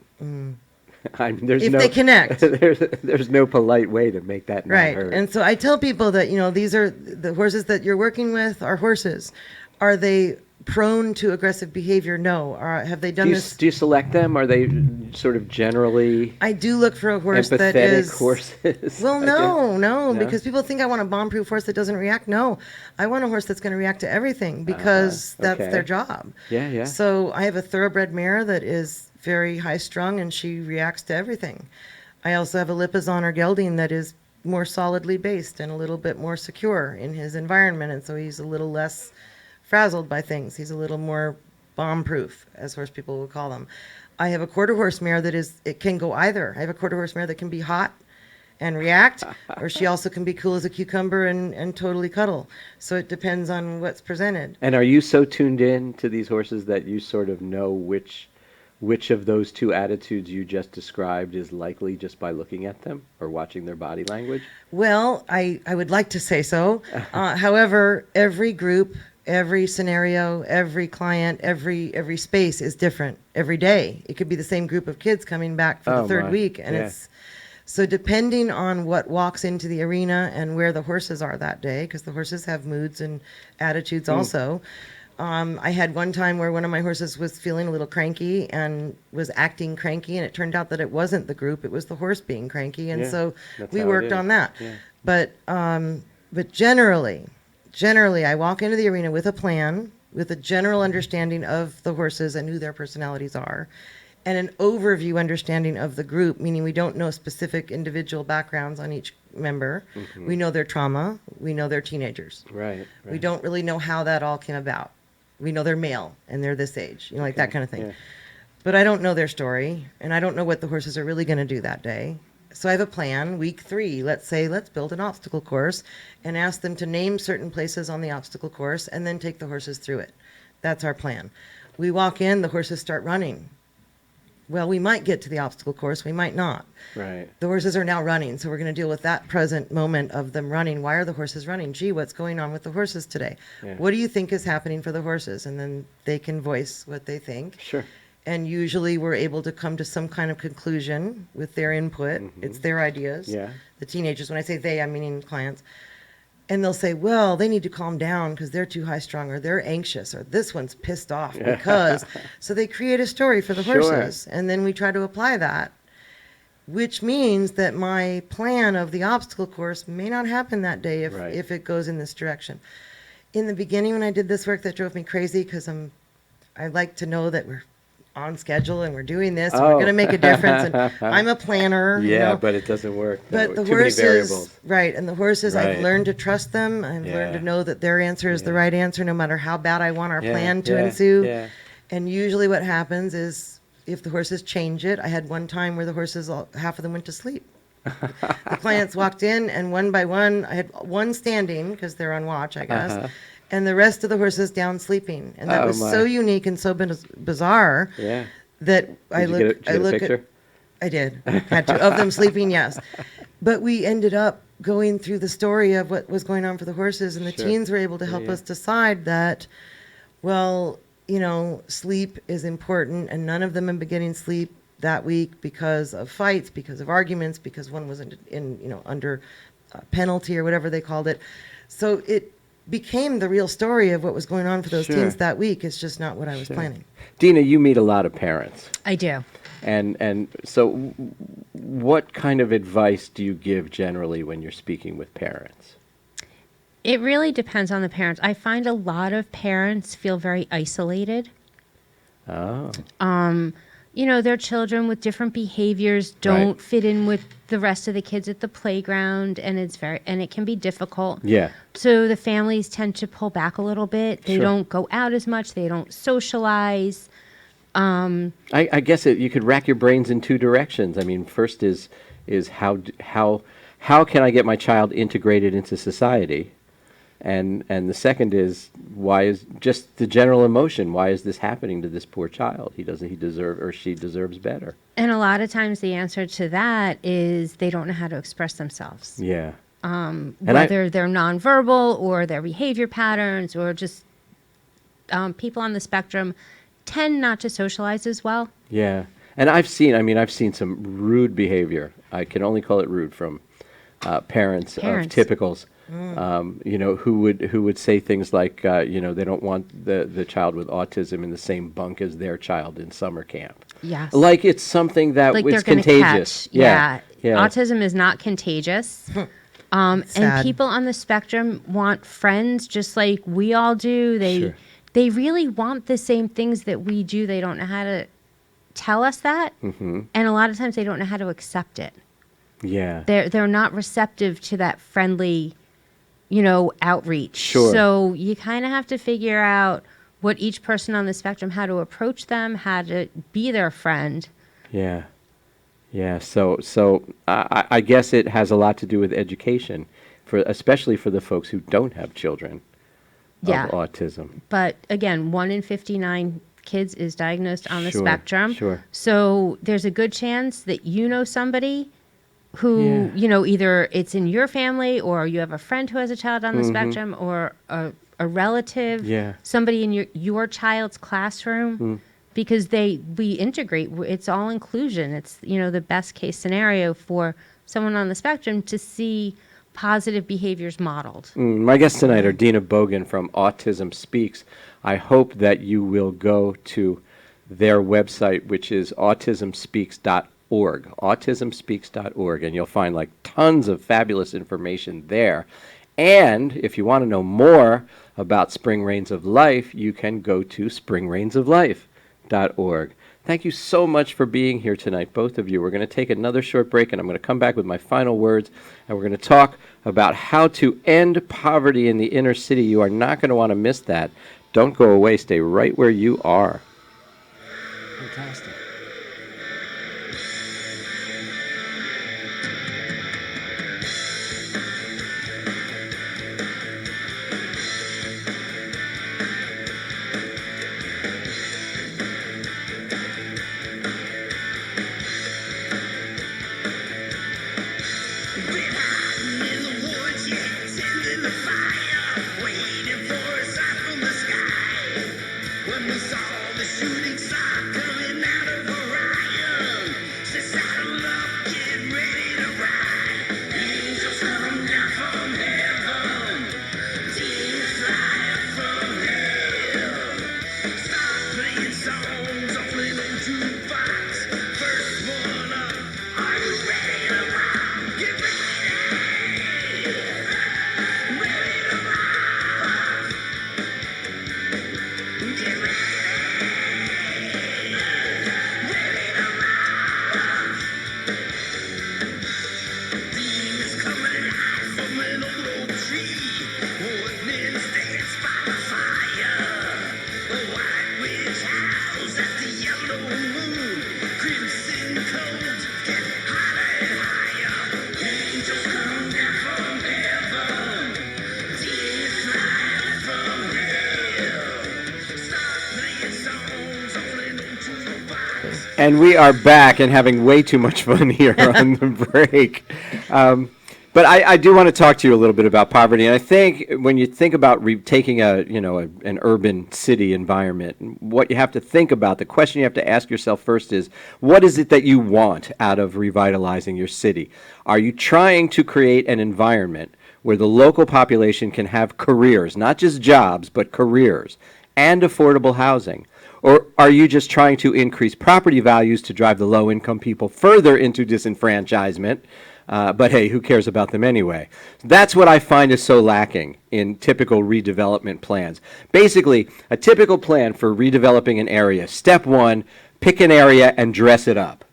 I mean, there's if no, they connect. there's no polite way to make that not Right. hurt. And so I tell people that, these are the horses that you're working with are horses. Are they prone to aggressive behavior? No. Have they done this? Do you select them? Are they sort of generally I do look for a horse that empathetic is. horses? Well, I no, guess? because people think I want a bomb-proof horse that doesn't react. No, I want a horse that's going to react to everything because that's okay. their job. Yeah, yeah. So I have a thoroughbred mare that is very high-strung and she reacts to everything. I also have a Lipizzan or gelding that is more solidly based and a little bit more secure in his environment, and so he's a little less frazzled by things. He's a little more bomb-proof, as horse people would call them. I have a quarter horse mare it can go either. I have a quarter horse mare that can be hot and react, or she also can be cool as a cucumber and totally cuddle. So it depends on what's presented. And are you so tuned in to these horses that you sort of know which of those two attitudes you just described is likely just by looking at them or watching their body language? Well, I would like to say so. However, every group, every scenario, every client, every space is different every day. It could be the same group of kids coming back for the third my. week, and Yeah. it's so depending on what walks into the arena and where the horses are that day, because the horses have moods and attitudes also. I had one time where one of my horses was feeling a little cranky and was acting cranky, and it turned out that it wasn't the group, it was the horse being cranky, and Yeah, so that's we how it worked is. on that. Yeah. But generally, I walk into the arena with a plan, with a general understanding of the horses and who their personalities are, and an overview understanding of the group, meaning we don't know specific individual backgrounds on each member. We know their trauma. We know their teenagers. Right. We don't really know how that all came about. We know they're male and they're this age, like that kind of thing. Yeah. But I don't know their story, and I don't know what the horses are really going to do that day. So I have a plan. Week 3, let's build an obstacle course and ask them to name certain places on the obstacle course and then take the horses through it. That's our plan. We walk in, the horses start running. Well, we might get to the obstacle course, we might not. Right. The horses are now running, so we're going to deal with that present moment of them running. Why are the horses running? Gee, what's going on with the horses today? Yeah. What do you think is happening for the horses? And then they can voice what they think. Sure. And usually we're able to come to some kind of conclusion with their input. It's their ideas. Yeah. The teenagers, when I say they, I'm meaning clients. And they'll say, well, they need to calm down because they're too high strung, or they're anxious, or this one's pissed off because. So they create a story for the Sure. horses. And then we try to apply that, which means that my plan of the obstacle course may not happen that day Right. if it goes in this direction. In the beginning, when I did this work, that drove me crazy because I like to know that we're on schedule and we're doing this and we're going to make a difference. And I'm a planner. Yeah, but it doesn't work. But the Too many horses, variables. right, and the horses, I've Right. learned to trust them. I've learned Yeah. to know that their answer is the Yeah. right answer, no matter how bad I want our Yeah, plan to yeah, ensue. yeah. And usually what happens is if the horses change it, I had one time where the horses, half of them went to sleep. The clients walked in, and one by one, I had one standing because they're on watch, I guess, and the rest of the horses down sleeping. And that Oh, was my. so unique and so bizarre Yeah. that Did you get a look picture? at. I did. Had to, of them sleeping, yes. But we ended up going through the story of what was going on for the horses, and the Sure. teens were able to help Yeah. us decide that, well, sleep is important, and none of them have been getting sleep that week because of fights, because of arguments, because one was under penalty or whatever they called it. So it became the real story of what was going on for those Sure. teens that week. It's just not what I was Sure. planning. Dina, you meet a lot of parents. I do. And so, what kind of advice do you give generally when you're speaking with parents? It really depends on the parents. I find a lot of parents feel very isolated. Oh, Their children with different behaviors don't Right. fit in with the rest of the kids at the playground, and it can be difficult. yeah, So the families tend to pull back a little bit. They Sure. don't go out as much. They don't socialize. I guess you could rack your brains in two directions. I mean, first is how can I get my child integrated into society? And the second is, why is just the general emotion? Why is this happening to this poor child? He deserve, or she deserves better. And a lot of times the answer to that is they don't know how to express themselves. Yeah. And Whether they're nonverbal or their behavior patterns or just people on the spectrum tend not to socialize as well. Yeah. And I've seen some rude behavior. I can only call it rude from parents of typicals. Who would say things like, they don't want the child with autism in the same bunk as their child in summer camp. Yes. Like it's something that Like was they're going to contagious. catch. Yeah. Yeah. Autism is not contagious. And Sad. people on the spectrum want friends just like we all do. Sure. They really want the same things that we do. They don't know how to tell us that. Mm-hmm. And a lot of times they don't know how to accept it. Yeah. They're not receptive to that friendly, outreach. Sure. So you kind of have to figure out what each person on the spectrum, how to approach them, how to be their friend. Yeah. Yeah. So I guess it has a lot to do with education, especially for the folks who don't have children Yeah. of autism. But again, 1 in 59 kids is diagnosed on the Sure, spectrum. sure. So there's a good chance that you know somebody who, Yeah. either it's in your family or you have a friend who has a child on the spectrum or a relative, Yeah. somebody in your child's classroom. Because we integrate, it's all inclusion. It's, the best case scenario for someone on the spectrum to see positive behaviors modeled. My guests tonight are Dina Bogan from Autism Speaks. I hope that you will go to their website, which is autismspeaks.org, autismspeaks.org, and you'll find like tons of fabulous information there. And if you want to know more about Spring Rains of Life, you can go to springrainsoflife.org. Thank you so much for being here tonight, both of you. We're going to take another short break, and I'm going to come back with my final words, and we're going to talk about how to end poverty in the inner city. You are not going to want to miss that. Don't go away. Stay right where you are. Fantastic. And we are back and having way too much fun here on the break. But I do want to talk to you a little bit about poverty. And I think when you think about taking an urban city environment, what you have to think about, the question you have to ask yourself first is, what is it that you want out of revitalizing your city? Are you trying to create an environment where the local population can have careers, not just jobs, but careers, and affordable housing? Or are you just trying to increase property values to drive the low-income people further into disenfranchisement? But hey, who cares about them anyway? That's what I find is so lacking in typical redevelopment plans. Basically, a typical plan for redeveloping an area. Step one, pick an area and dress it up.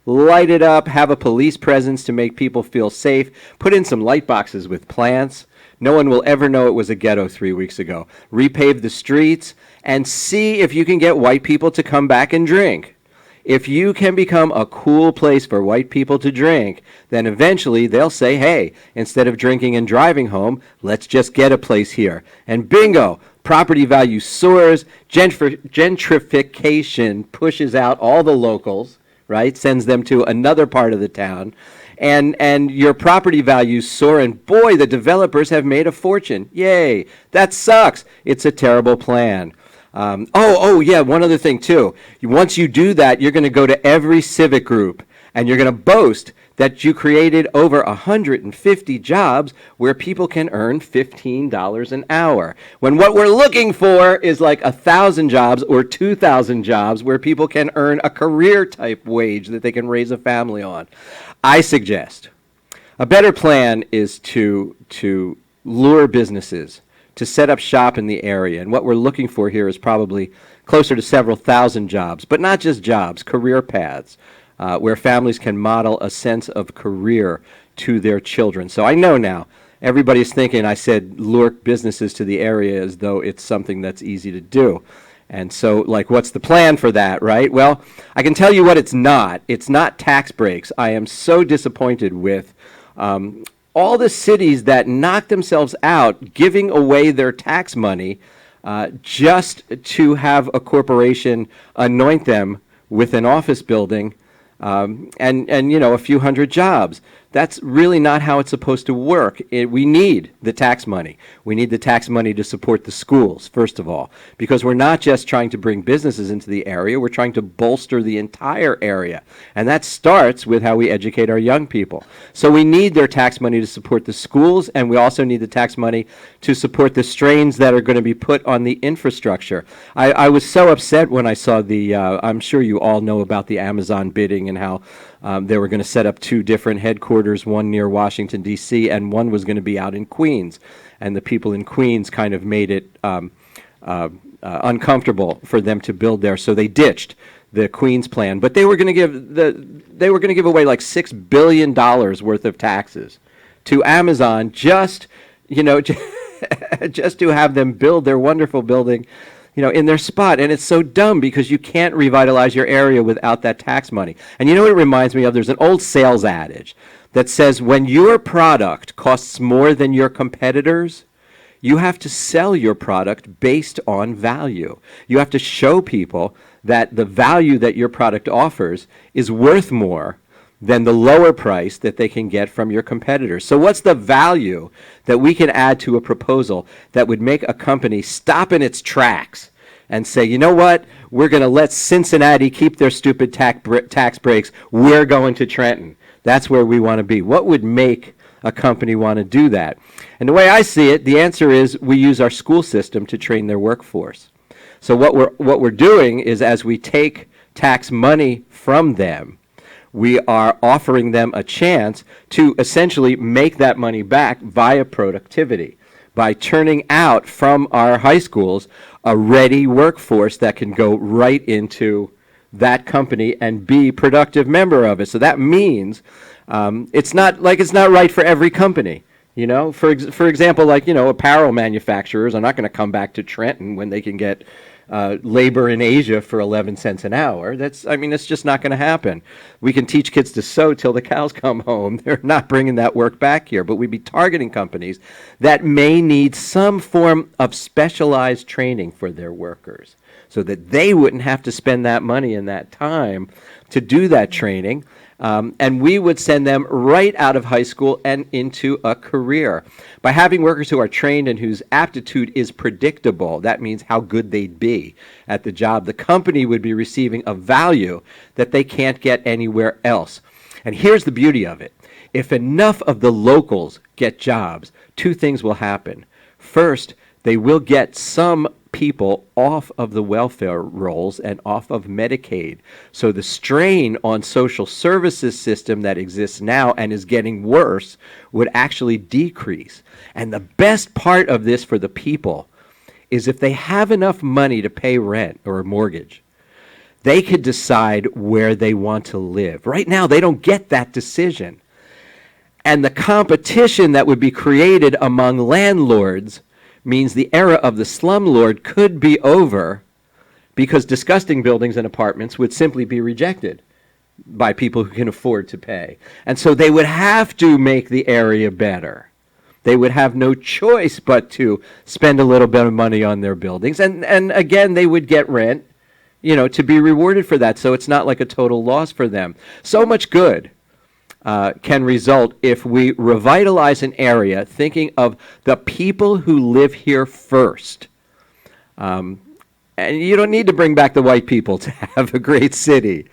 Light it up, have a police presence to make people feel safe, put in some light boxes with plants. No one will ever know it was a ghetto 3 weeks ago. Repave the streets and see if you can get white people to come back and drink. If you can become a cool place for white people to drink, then eventually they'll say, hey, instead of drinking and driving home, let's just get a place here. And bingo, property value soars, gentrification pushes out all the locals, right? Sends them to another part of the town. And your property values soar, and boy, the developers have made a fortune. Yay, that sucks. It's a terrible plan. Yeah, one other thing too. Once you do that, you're going to go to every civic group and you're going to boast that you created over 150 jobs where people can earn $15 an hour. When what we're looking for is like 1,000 jobs or 2,000 jobs where people can earn a career type wage that they can raise a family on. I suggest a better plan is to lure businesses to set up shop in the area. And what we're looking for here is probably closer to several thousand jobs, but not just jobs, career paths, where families can model a sense of career to their children. So I know now, everybody's thinking I said lure businesses to the area as though it's something that's easy to do. And so, like, what's the plan for that, right? Well, I can tell you what it's not. It's not tax breaks. I am so disappointed with all the cities that knock themselves out giving away their tax money just to have a corporation anoint them with an office building and you know, a few hundred jobs. That's really not how it's supposed to work. We need the tax money. We need the tax money to support the schools, first of all, because we're not just trying to bring businesses into the area, we're trying to bolster the entire area. And that starts with how we educate our young people. So we need their tax money to support the schools, and we also need the tax money to support the strains that are going to be put on the infrastructure. I was so upset when I saw I'm sure you all know about the Amazon bidding and how they were going to set up 2 different headquarters, one near Washington, D.C., and one was going to be out in Queens. And the people in Queens kind of made it uncomfortable for them to build there, so they ditched the Queens plan. But they were going to give away like $6 billion worth of taxes to Amazon just to have them build their wonderful building, in their spot. And it's so dumb because you can't revitalize your area without that tax money. And you know what it reminds me of? There's an old sales adage that says when your product costs more than your competitors, you have to sell your product based on value. You have to show people that the value that your product offers is worth more than the lower price that they can get from your competitors. So what's the value that we can add to a proposal that would make a company stop in its tracks and say, you know what, we're going to let Cincinnati keep their stupid tax breaks. We're going to Trenton. That's where we want to be. What would make a company want to do that? And the way I see it, the answer is we use our school system to train their workforce. So what we're doing is as we take tax money from them, we are offering them a chance to essentially make that money back via productivity by turning out from our high schools a ready workforce that can go right into that company and be a productive member of it. So that means it's not right for every company. For example, apparel manufacturers are not going to come back to Trenton when they can get labor in Asia for 11 cents an hour. It's just not going to happen. We can teach kids to sew till the cows come home. They're not bringing that work back here, but we'd be targeting companies that may need some form of specialized training for their workers so that they wouldn't have to spend that money and that time to do that training. And we would send them right out of high school and into a career. By having workers who are trained and whose aptitude is predictable, that means how good they'd be at the job, the company would be receiving a value that they can't get anywhere else. And here's the beauty of it. If enough of the locals get jobs, 2 things will happen. First, they will get some people off of the welfare rolls and off of Medicaid. So the strain on social services system that exists now and is getting worse would actually decrease. And the best part of this for the people is if they have enough money to pay rent or a mortgage, they could decide where they want to live. Right now, they don't get that decision. And the competition that would be created among landlords means the era of the slumlord could be over, because disgusting buildings and apartments would simply be rejected by people who can afford to pay. And so they would have to make the area better. They would have no choice but to spend a little bit of money on their buildings. And again, they would get rent, to be rewarded for that. So it's not like a total loss for them. So much good can result if we revitalize an area thinking of the people who live here first. And you don't need to bring back the white people to have a great city.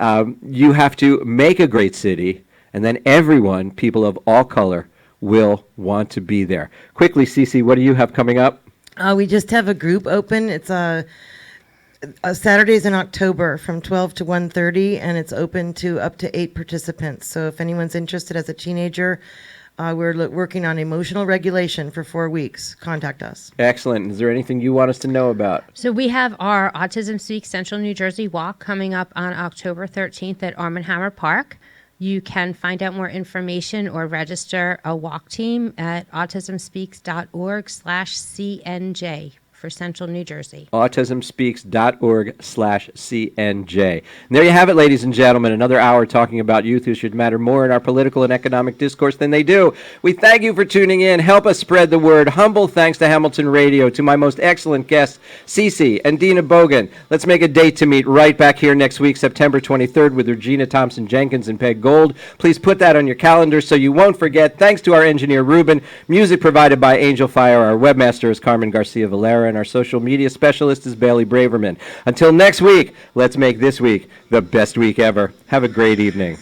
You have to make a great city, and then everyone, people of all color, will want to be there. Quickly, Cece, what do you have coming up? We just have a group open. It's Saturdays in October from 12 to 1:30, and it's open to up to 8 participants. So if anyone's interested as a teenager, we're working on emotional regulation for 4 weeks. Contact us. Excellent. Is there anything you want us to know about? So we have our Autism Speaks Central New Jersey Walk coming up on October 13th at Arm & Hammer Park. You can find out more information or register a walk team at autismspeaks.org/CNJ for Central New Jersey. autismspeaks.org/CNJ. And there you have it, ladies and gentlemen, another hour talking about youth who should matter more in our political and economic discourse than they do. We thank you for tuning in. Help us spread the word. Humble thanks to Hamilton Radio, to my most excellent guests, Cece and Dina Bogan. Let's make a date to meet right back here next week, September 23rd, with Regina Thompson-Jenkins and Peg Gold. Please put that on your calendar so you won't forget. Thanks to our engineer, Ruben. Music provided by Angel Fire. Our webmaster is Carmen Garcia Valera, and our social media specialist is Bailey Braverman. Until next week, let's make this week the best week ever. Have a great evening.